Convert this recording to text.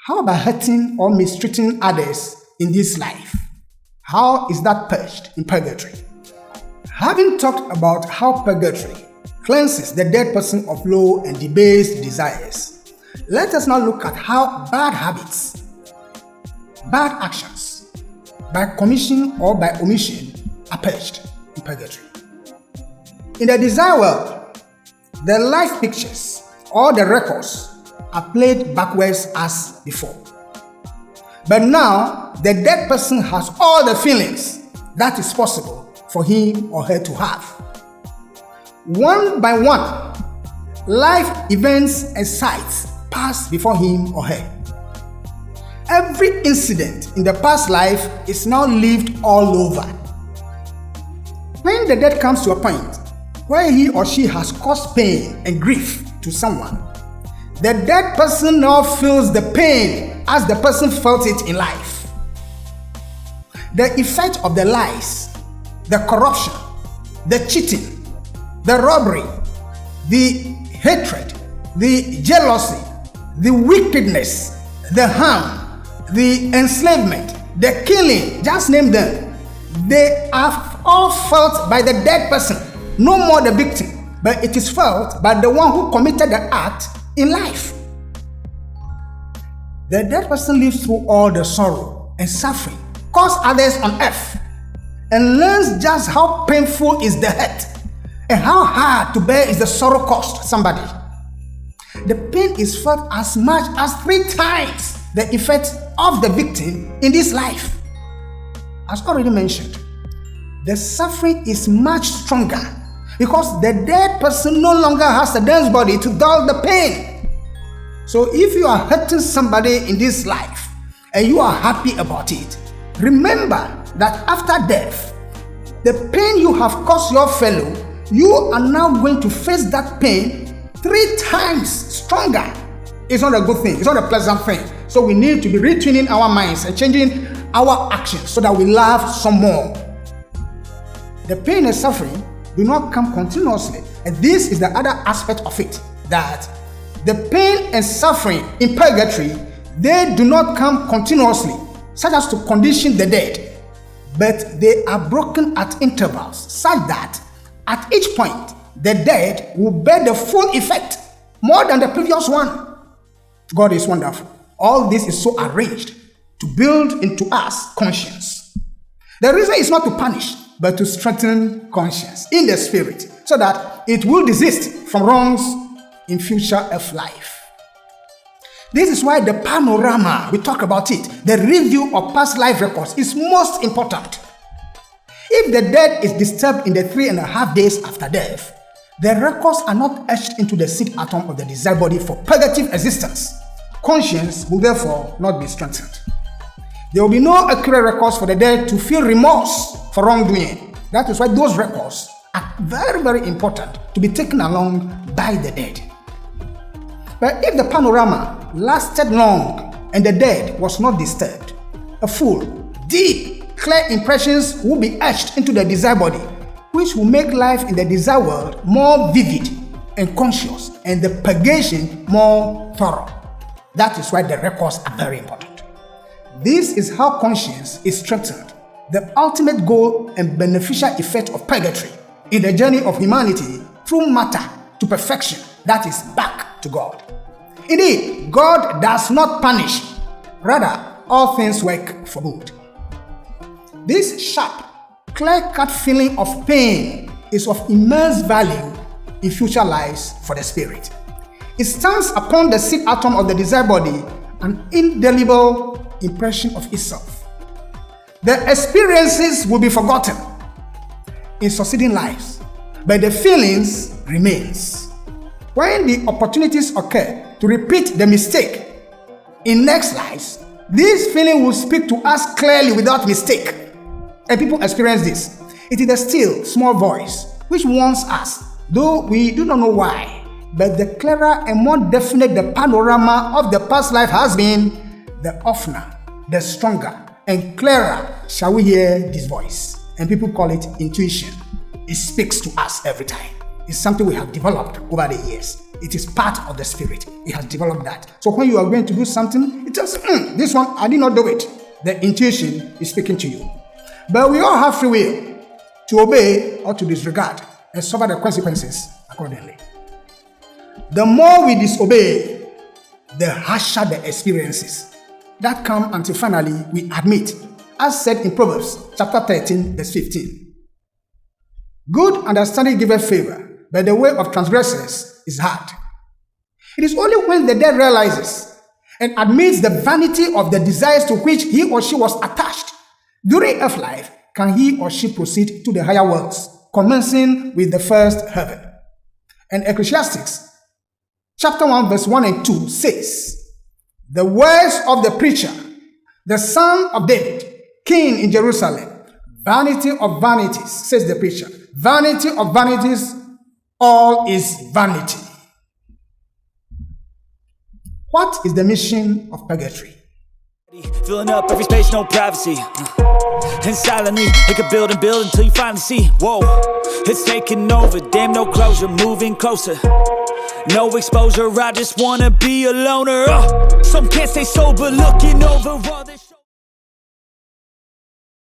How about hurting or mistreating others in this life? How is that purged in purgatory? Having talked about how purgatory cleanses the dead person of low and debased desires, let us now look at how bad habits, bad actions, by commission or by omission, are purged in purgatory. In the desire world, the life pictures or the records are played backwards as before. But now, the dead person has all the feelings that is possible for him or her to have. One by one, life events and sights pass before him or her. Every incident in the past life is now lived all over. When the dead comes to a point where he or she has caused pain and grief to someone, the dead person now feels the pain as the person felt it in life. The effect of the lies, the corruption, the cheating, the robbery, the hatred, the jealousy, the wickedness, the harm, the enslavement, the killing, just name them. They are all felt by the dead person, no more the victim, but it is felt by the one who committed the act in life. The dead person lives through all the sorrow and suffering caused others on earth and learns just how painful is the hurt and how hard to bear is the sorrow caused somebody. The pain is felt as much as 3 times the effect of the victim in this life. As already mentioned, the suffering is much stronger because the dead person no longer has a dense body to dull the pain. So if you are hurting somebody in this life and you are happy about it, remember that after death, the pain you have caused your fellow, you are now going to face that pain 3 times stronger. It's not a good thing. It's not a pleasant thing. So we need to be retuning our minds and changing our actions so that we laugh some more. The pain and suffering do not come continuously. And this is the other aspect of it, that the pain and suffering in purgatory, they do not come continuously, such as to condition the dead, but they are broken at intervals, such that at each point, the dead will bear the full effect more than the previous one. God is wonderful. All this is so arranged to build into us conscience. The reason is not to punish, but to strengthen conscience in the spirit, so that it will desist from wrongs in future of life. This is why the panorama, we talk about it, the review of past life records is most important. If the dead is disturbed in the 3.5 days after death, the records are not etched into the seed atom of the desired body for purgative existence. Conscience will therefore not be strengthened. There will be no accurate records for the dead to feel remorse for wrongdoing. That is why those records are very, very important to be taken along by the dead. But if the panorama lasted long and the dead was not disturbed, a full, deep, clear impressions will be etched into the desired body, which will make life in the desired world more vivid and conscious, and the purgation more thorough. That is why the records are very important. This is how conscience is strengthened, the ultimate goal and beneficial effect of purgatory in the journey of humanity through matter to perfection, that is back to God. Indeed, God does not punish, rather all things work for good. This sharp, clear-cut feeling of pain is of immense value in future lives for the spirit. It stands upon the seed atom of the desired body an indelible impression of itself. The experiences will be forgotten in succeeding lives, but the feelings remains. When the opportunities occur to repeat the mistake in next lives, this feeling will speak to us clearly without mistake. And people experience this. It is a still, small voice which warns us, though we do not know why. But the clearer and more definite the panorama of the past life has been, the oftener, the stronger, and clearer shall we hear this voice. And people call it intuition. It speaks to us every time. is something we have developed over the years. It is part of the spirit. It has developed that. So when you are going to do something, it tells this one, I did not do it. The intuition is speaking to you. But we all have free will to obey or to disregard and suffer the consequences accordingly. The more we disobey, the harsher the experiences that come until finally we admit, as said in Proverbs chapter 13, verse 15. Good understanding giveth favor, but the way of transgressors is hard. It is only when the dead realizes and admits the vanity of the desires to which he or she was attached during earth life can he or she proceed to the higher worlds, commencing with the first heaven. And Ecclesiastes chapter 1 verse 1 and 2 says, the words of the preacher, the son of David, king in Jerusalem, vanity of vanities, says the preacher, vanity of vanities, all is vanity. What is the mission of purgatory? Filling up every space, no privacy. And silently, it could build and build until you finally see. Whoa, it's taking over, damn no closure, moving closer. No exposure, I just wanna be a loner. Some can't stay sober, looking over all this.